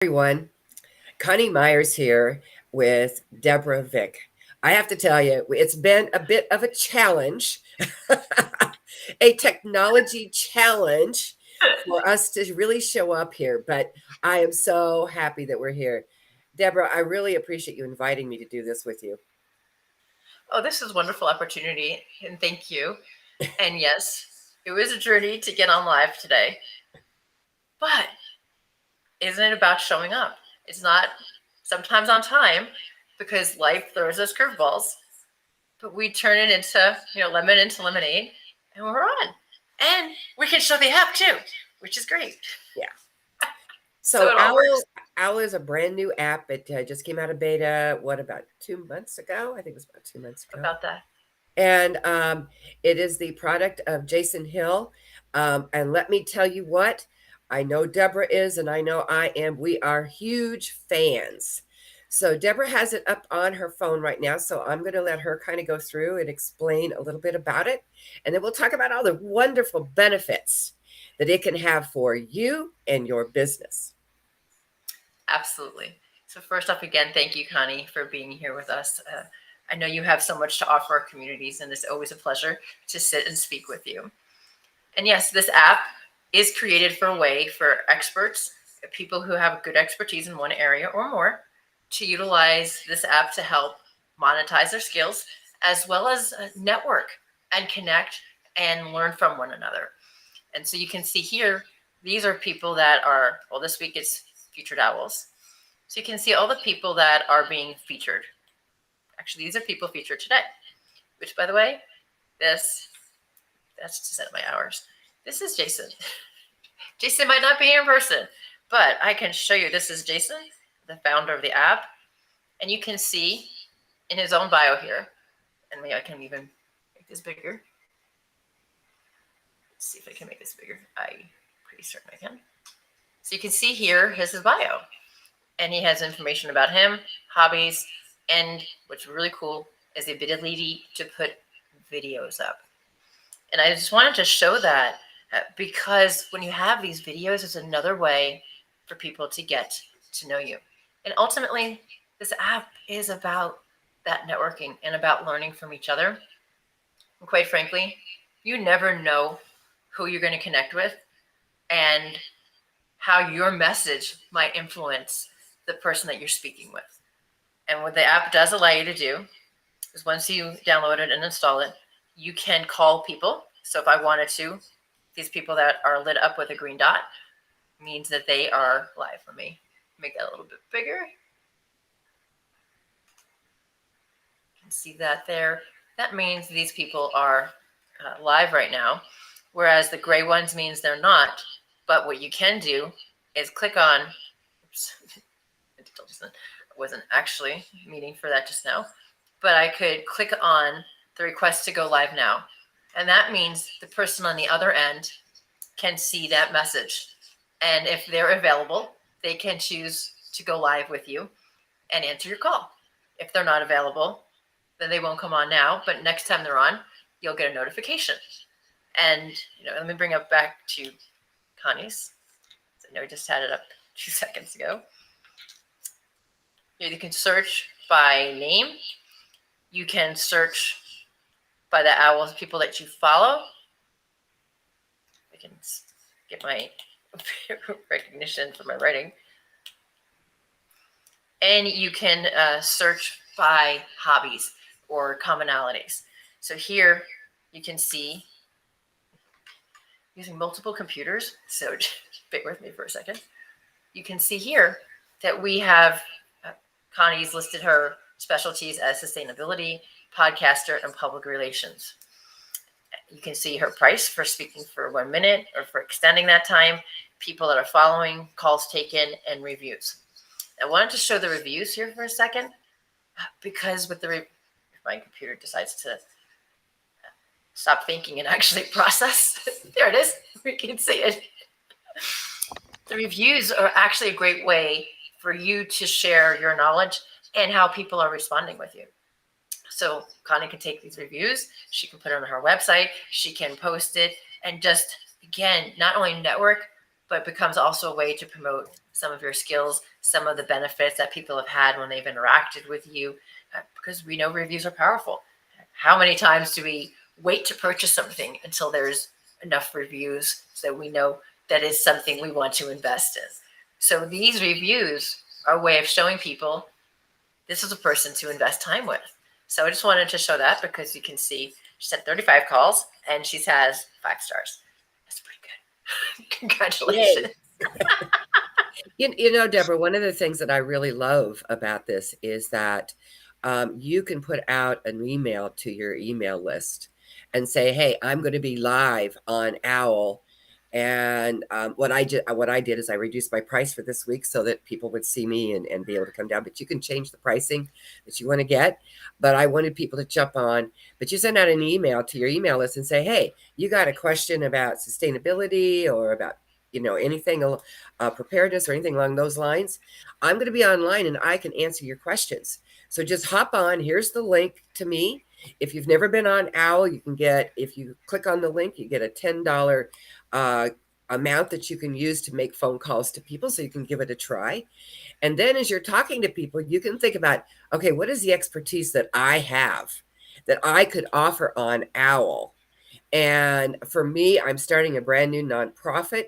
Everyone. Connie Myers here with Deborah Vick. I have to tell you, it's been a bit of a challenge, a technology challenge for us to really show up here, but I am so happy that we're here. Deborah, I really appreciate you inviting me to do this with you. Oh, this is a wonderful opportunity, and thank you. And yes, it was a journey to get on live today, but isn't it about showing up? It's not sometimes on time because life throws us curveballs, but we turn it into, lemon into lemonade, and we're on. And we can show the app too, which is great. Yeah. So So it all works. OWWL is a brand new app. It just came out of beta, what, about 2 months ago? I think it was about 2 months ago. About that. And it is the product of Jason Hill. And let me tell you what, I know Deborah is, and I know I am. We are huge fans. So Deborah has it up on her phone right now. So I'm going to let her kind of go through and explain a little bit about it. And then we'll talk about all the wonderful benefits that it can have for you and your business. Absolutely. So first off, again, thank you, Connie, for being here with us. I know you have so much to offer our communities, and it's always a pleasure to sit and speak with you. And yes, this app is created for a way for experts, people who have good expertise in one area or more, to utilize this app to help monetize their skills, as well as network and connect and learn from one another. And so you can see here, these are people that are, well, this week it's featured owls. So you can see all the people that are being featured. Actually, these are people featured today, which, by the way, that's to set my hours. This is Jason. Jason might not be here in person, but I can show you. This is Jason, the founder of the app. And you can see in his own bio here, and maybe I can even make this bigger. Let's see if I can make this bigger. I'm pretty certain I can. So you can see here his bio. And he has information about him, hobbies, and what's really cool is the ability to put videos up. And I just wanted to show that because when you have these videos, it's another way for people to get to know you. And ultimately, this app is about that networking and about learning from each other. And quite frankly, you never know who you're going to connect with and how your message might influence the person that you're speaking with. And what the app does allow you to do is once you download it and install it, you can call people. So if I wanted to, these people that are lit up with a green dot means that they are live. Let me make that a little bit bigger. You can see that there. That means these people are live right now, whereas the gray ones means they're not. But what you can do is click on, oops, I wasn't actually meaning for that just now, but I could click on the request to go live now. And that means the person on the other end can see that message. And if they're available, they can choose to go live with you and answer your call. If they're not available, then they won't come on now, but next time they're on, you'll get a notification. And let me bring up back to Connie's. I know I just had it up 2 seconds ago. You can search by name. You can search by the owls, people that you follow. I can get my recognition for my writing. And you can search by hobbies or commonalities. So here you can see, using multiple computers, so bear with me for a second. You can see here that we have Connie's listed her specialties as sustainability, podcaster, and public relations. You can see her price for speaking for 1 minute or for extending that time, people that are following, calls taken, and reviews. I wanted to show the reviews here for a second because with if my computer decides to stop thinking and actually process, there it is. We can see it. The reviews are actually a great way for you to share your knowledge and how people are responding with you. So Connie can take these reviews, she can put it on her website, she can post it, and just, again, not only network, but it becomes also a way to promote some of your skills, some of the benefits that people have had when they've interacted with you, because we know reviews are powerful. How many times do we wait to purchase something until there's enough reviews so that we know that is something we want to invest in? So these reviews are a way of showing people this is a person to invest time with. So I just wanted to show that because you can see she had 35 calls and she has 5 stars. That's pretty good. Congratulations. Yay. You know, Deborah, one of the things that I really love about this is that you can put out an email to your email list and say, "Hey, I'm going to be live on OWL." And what I did is I reduced my price for this week so that people would see me and be able to come down. But you can change the pricing that you want to get. But I wanted people to jump on. But you send out an email to your email list and say, "Hey, you got a question about sustainability or about anything preparedness or anything along those lines. I'm going to be online and I can answer your questions. So just hop on. Here's the link to me. If you've never been on OWL, you can get, if you click on the link, you get a $10 amount that you can use to make phone calls to people. So you can give it a try. And then as you're talking to people, you can think about, okay, what is the expertise that I have that I could offer on OWL? And for me, I'm starting a brand new nonprofit.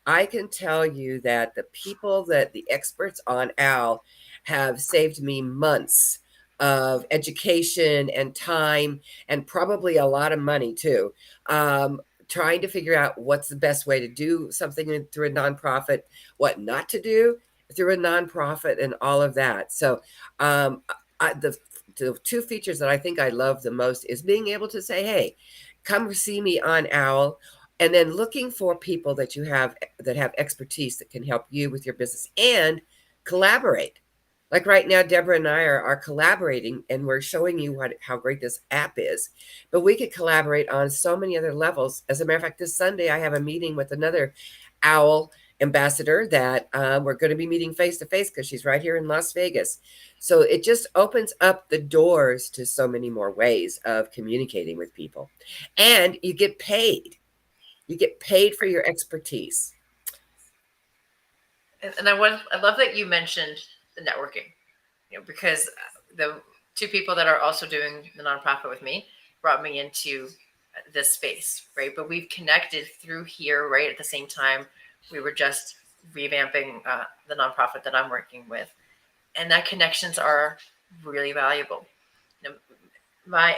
I can tell you that the experts on OWL have saved me months of education and time and probably a lot of money too. Trying to figure out what's the best way to do something through a nonprofit, what not to do through a nonprofit, and all of that. So, the two features that I think I love the most is being able to say, "Hey, come see me on OWL," and then looking for people that you have that have expertise that can help you with your business and collaborate. Like right now, Deborah and I are collaborating, and we're showing you how great this app is. But we could collaborate on so many other levels. As a matter of fact, this Sunday I have a meeting with another OWL ambassador that we're going to be meeting face to face because she's right here in Las Vegas. So it just opens up the doors to so many more ways of communicating with people. And you get paid. You get paid for your expertise. And I love that you mentioned the networking, because the two people that are also doing the nonprofit with me brought me into this space, right? But we've connected through here, right? At the same time, we were just revamping the nonprofit that I'm working with, and that connections are really valuable.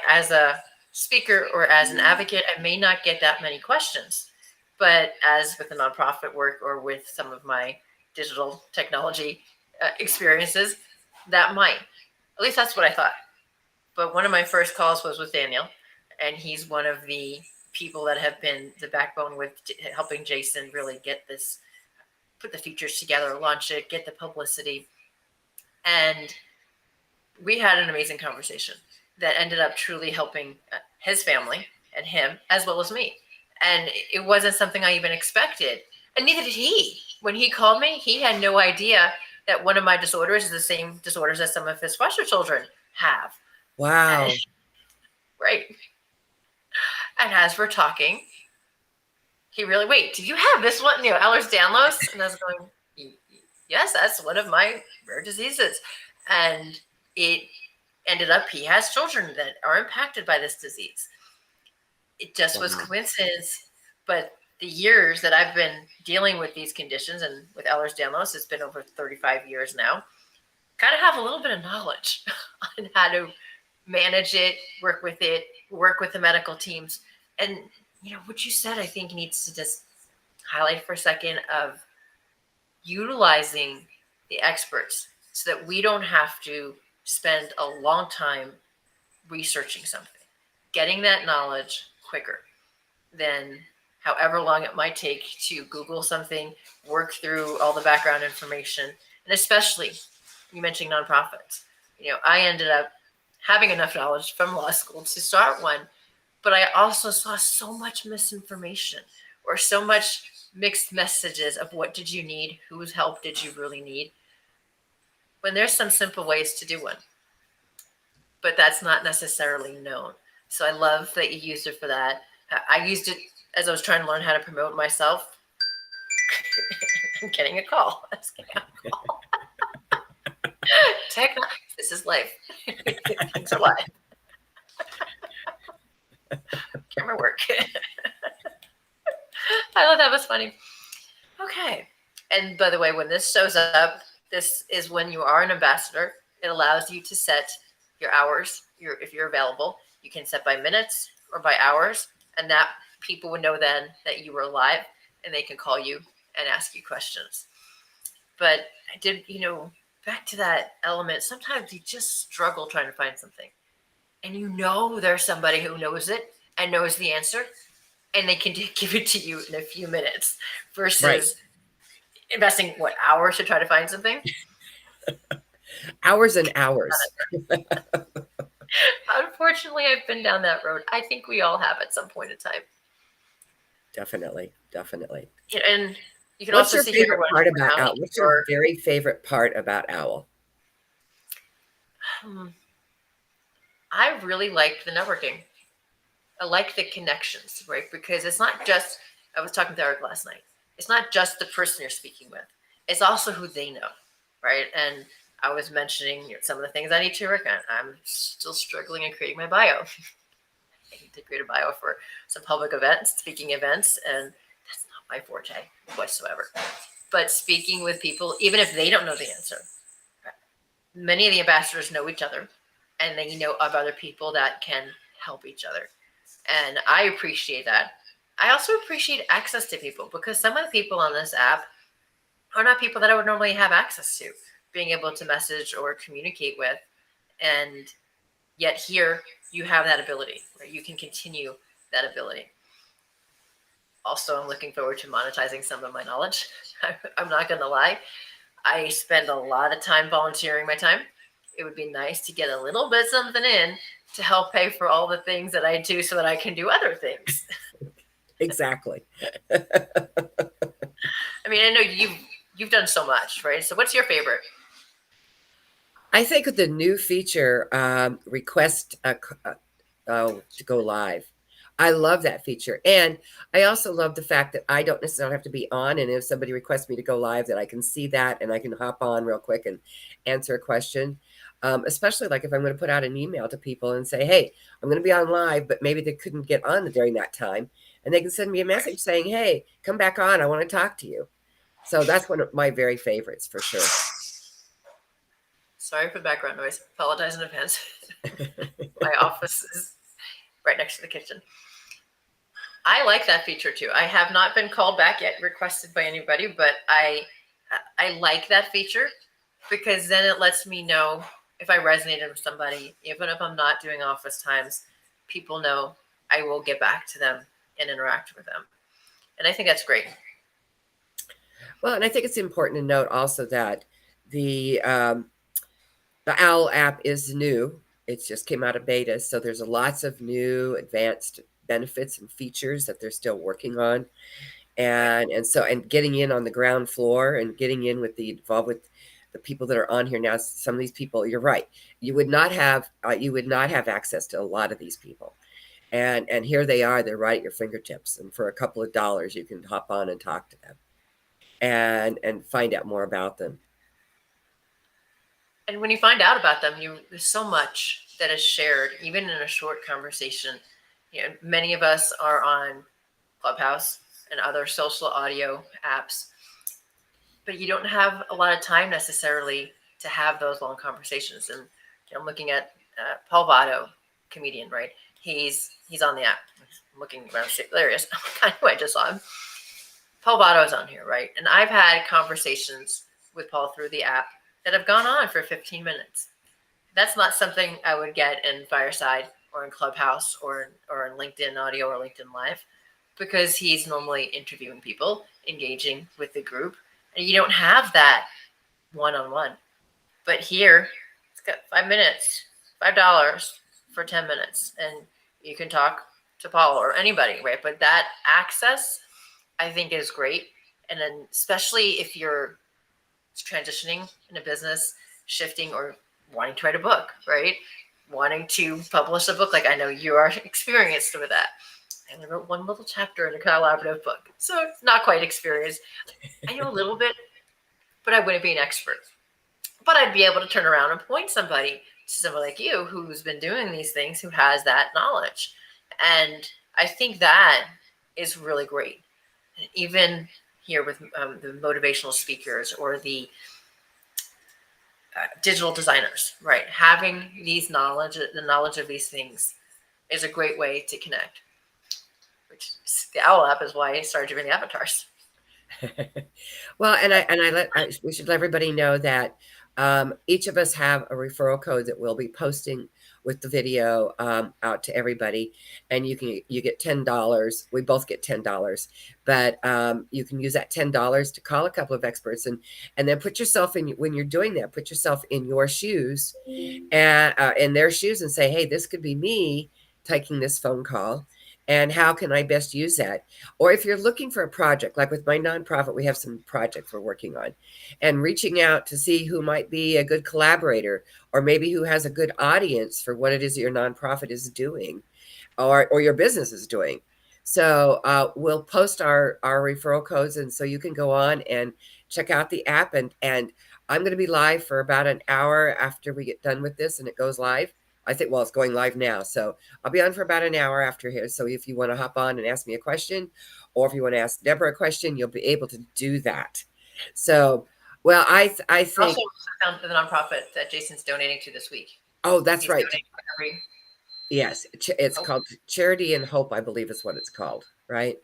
As a speaker or as an advocate, I may not get that many questions, but as with the nonprofit work or with some of my digital technology experiences, that might. At least that's what I thought. But one of my first calls was with Daniel, and he's one of the people that have been the backbone with helping Jason really get this, put the features together, launch it, get the publicity. And we had an amazing conversation that ended up truly helping his family and him as well as me. And it wasn't something I even expected. And neither did he. When he called me, he had no idea that one of my disorders is the same disorders that some of his foster children have. Wow. And, right. And as we're talking, he really, wait, do you have this one, Ehlers-Danlos? And I was going, yes, that's one of my rare diseases. And it ended up, he has children that are impacted by this disease. It just was coincidence, but the years that I've been dealing with these conditions, and with Ehlers-Danlos, it's been over 35 years now, kind of have a little bit of knowledge on how to manage it, work with the medical teams. And, what you said, I think needs to just highlight for a second of utilizing the experts so that we don't have to spend a long time researching something, getting that knowledge quicker than however long it might take to Google something, work through all the background information. And especially, you mentioned nonprofits. I ended up having enough knowledge from law school to start one, but I also saw so much misinformation or so much mixed messages of what did you need, whose help did you really need, when there's some simple ways to do one. But that's not necessarily known. So I love that you used it for that. I used it as I was trying to learn how to promote myself. I'm getting a call. This is life. Things are live. Camera work. I thought that was funny. Okay. And by the way, when this shows up, this is when you are an ambassador. It allows you to set your hours. If you're available, you can set by minutes or by hours, and that people would know then that you were live, and they can call you and ask you questions. But I did, back to that element. Sometimes you just struggle trying to find something, and there's somebody who knows it and knows the answer, and they can give it to you in a few minutes versus Right. investing hours to try to find something. Hours and hours. Unfortunately, I've been down that road. I think we all have at some point in time. Definitely. And you can What's also your see here favorite part about OWL? What's your very favorite part about OWL? I really like the networking. I like the connections, right? Because it's not just, I was talking to Eric last night, it's not just the person you're speaking with, it's also who they know, right? And I was mentioning some of the things I need to work on. I'm still struggling in creating my bio. I need to create a bio for some public events, speaking events, and that's not my forte whatsoever. But speaking with people, even if they don't know the answer, many of the ambassadors know each other, and they know of other people that can help each other. And I appreciate that. I also appreciate access to people, because some of the people on this app are not people that I would normally have access to, being able to message or communicate with. And yet here you have that ability, right? You can continue that ability. Also, I'm looking forward to monetizing some of my knowledge. I'm not going to lie. I spend a lot of time volunteering my time. It would be nice to get a little bit something in to help pay for all the things that I do so that I can do other things. Exactly. I mean, I know you've done so much, right? So what's your favorite? I think the new feature, request to go live. I love that feature. And I also love the fact that I don't necessarily have to be on. And if somebody requests me to go live, that I can see that and I can hop on real quick and answer a question. Especially like if I'm going to put out an email to people and say, hey, I'm going to be on live, but maybe they couldn't get on during that time. And they can send me a message saying, hey, come back on. I want to talk to you. So that's one of my very favorites for sure. Sorry for the background noise. Apologize in advance. My office is right next to the kitchen. I like that feature too. I have not been called back yet, requested by anybody, but I like that feature, because then it lets me know if I resonated with somebody. Even if I'm not doing office times, people know I will get back to them and interact with them. And I think that's great. Well, and I think it's important to note also that the OWL app is new. It just came out of beta, so there's lots of new advanced benefits and features that they're still working on. And getting in on the ground floor and getting in with involved with the people that are on here now. Some of these people, you're right, you would not have access to a lot of these people. And here they are, they're right at your fingertips. And for a couple of dollars, you can hop on and talk to them and find out more about them. And when you find out about them, there's so much that is shared, even in a short conversation. Many of us are on Clubhouse and other social audio apps, but you don't have a lot of time necessarily to have those long conversations. And I'm looking at Paul Botto, comedian, right? He's on the app. I'm looking around, there he is. I know I just saw him. Paul Botto is on here, right? And I've had conversations with Paul through the app that have gone on for 15 minutes. That's not something I would get in Fireside or in Clubhouse or in LinkedIn Audio or LinkedIn Live, because he's normally interviewing people, engaging with the group, and you don't have that one-on-one. But here, it's got 5 minutes, $5 for 10 minutes, and you can talk to Paul or anybody, right? But that access, I think, is great. And then especially if you're transitioning in a business, shifting, or wanting to write a book, right? Wanting to publish a book, like I know you are experienced with that. I only wrote one little chapter in a collaborative book, so it's not quite experienced. I know a little bit, but I wouldn't be an expert. But I'd be able to turn around and point somebody to somebody like you who's been doing these things, who has that knowledge. And I think that is really great. And even here with the motivational speakers or the digital designers, right? Having the knowledge of these things is a great way to connect. Which the OWL app is why I started doing the avatars. Well, we should let everybody know that each of us have a referral code that we'll be posting with the video out to everybody, and you get $10. We both get $10, but you can use that $10 to call a couple of experts, and then put yourself in, when you're doing that, put yourself in your shoes and in their shoes and say, hey, this could be me taking this phone call. And how can I best use that? Or if you're looking for a project, like with my nonprofit, we have some projects we're working on, and reaching out to see who might be a good collaborator, or maybe who has a good audience for what it is that your nonprofit is doing, or your business is doing. So we'll post our referral codes, and so you can go on and check out the app. And I'm going to be live for about an hour after we get done with this, and it goes live. I think, well, it's going live now. So I'll be on for about an hour after here. So if you want to hop on and ask me a question, or if you want to ask Deborah a question, you'll be able to do that. So, well, I think. Also, found the nonprofit that Jason's donating to this week. Oh, that's right. Every, yes, it's called Charity and Hope, I believe is what it's called, right?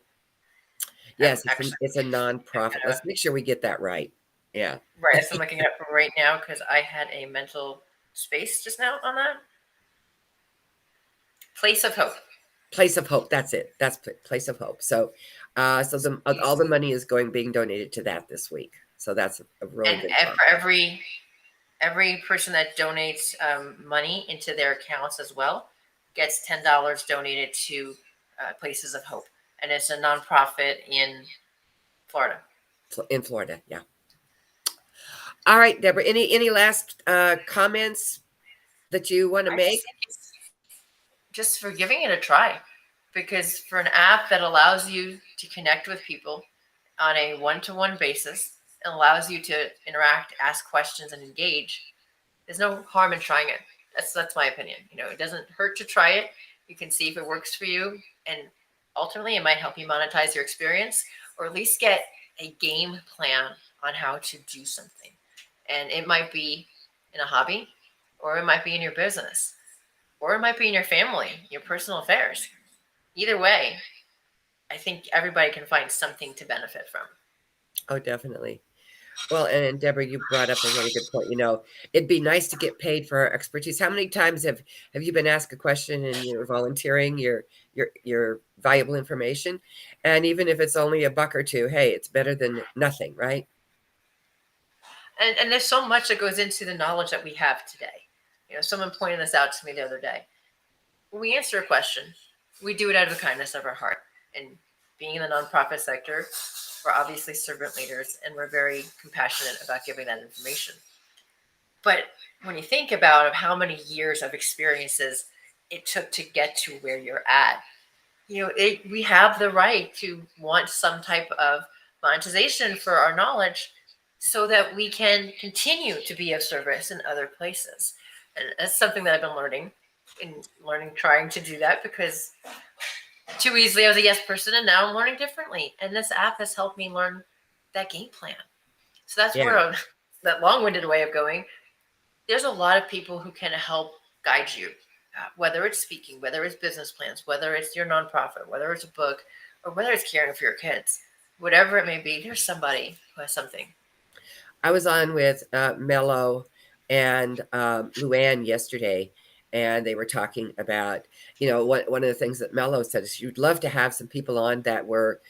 Yes, it's a nonprofit. Let's make sure we get that right. Yeah. Right. So I'm looking it up right now because I had a mental space just now on that. Place of Hope. Place of Hope. That's it. That's Place of Hope. So, all the money is being donated to that this week. So that's a really good. And for every person that donates money into their accounts as well gets $10 donated to Places of Hope, and it's a nonprofit in Florida. In Florida, yeah. All right, Deborah. Any last comments that you want to make? Just for giving it a try, because for an app that allows you to connect with people on a one-to-one basis and allows you to interact, ask questions, and engage, there's no harm in trying it. That's my opinion. It doesn't hurt to try it. You can see if it works for you, and ultimately it might help you monetize your experience, or at least get a game plan on how to do something. And it might be in a hobby, or it might be in your business, or it might be in your family, your personal affairs. Either way, I think everybody can find something to benefit from. Oh, definitely. Well, and Deborah, you brought up a really good point. It'd be nice to get paid for our expertise. How many times have you been asked a question and you're volunteering your valuable information? And even if it's only $1 or $2, hey, it's better than nothing, right? And there's so much that goes into the knowledge that we have today. Someone pointed this out to me the other day. When we answer a question, we do it out of the kindness of our heart. And being in the nonprofit sector, we're obviously servant leaders, and we're very compassionate about giving that information. But when you think about how many years of experiences it took to get to where you're at, we have the right to want some type of monetization for our knowledge so that we can continue to be of service in other places. And that's something that I've been trying to do that, because too easily I was a yes person, and now I'm learning differently. And this app has helped me learn that game plan. So that's where that long-winded way of going. There's a lot of people who can help guide you, whether it's speaking, whether it's business plans, whether it's your nonprofit, whether it's a book, or whether it's caring for your kids. Whatever it may be, there's somebody who has something. I was on with Mello and Luann yesterday, and they were talking about, one of the things that Mello said is you'd love to have some people on that were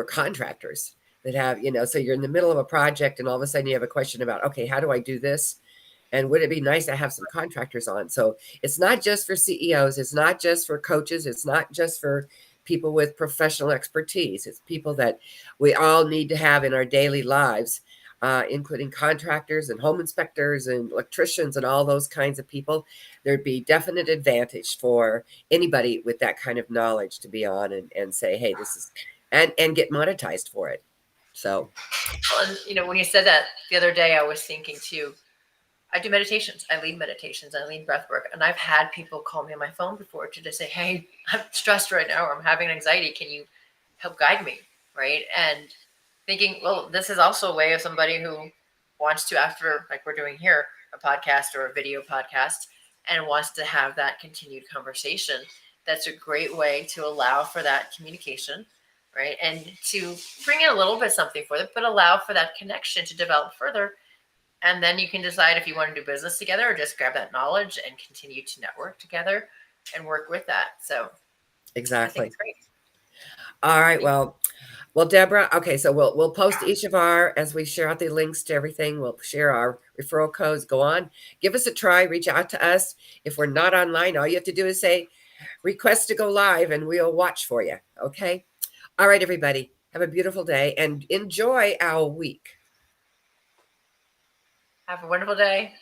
contractors, that have, so you're in the middle of a project and all of a sudden you have a question about, okay, how do I do this? And would it be nice to have some contractors on? So it's not just for CEOs. It's not just for coaches. It's not just for people with professional expertise. It's people that we all need to have in our daily lives. including contractors and home inspectors and electricians and all those kinds of people, there'd be definite advantage for anybody with that kind of knowledge to be on and say, hey, this is, and get monetized for it. So, Well, and when you said that the other day, I was thinking too. I do meditations. I lead meditations. I lead breath work. And I've had people call me on my phone before to just say, hey, I'm stressed right now, or I'm having anxiety. Can you help guide me? Right. And thinking, well, this is also a way of somebody who wants to, after like we're doing here, a podcast or a video podcast, and wants to have that continued conversation. That's a great way to allow for that communication, right? And to bring in a little bit something for them, but allow for that connection to develop further. And then you can decide if you want to do business together or just grab that knowledge and continue to network together and work with that. So I think exactly. it's great. All right. Well, Deborah, okay, so we'll post each of our, as we share out the links to everything, we'll share our referral codes. Go on, give us a try, reach out to us. If we're not online, all you have to do is say request to go live and we'll watch for you. Okay. All right, everybody. Have a beautiful day and enjoy our week. Have a wonderful day.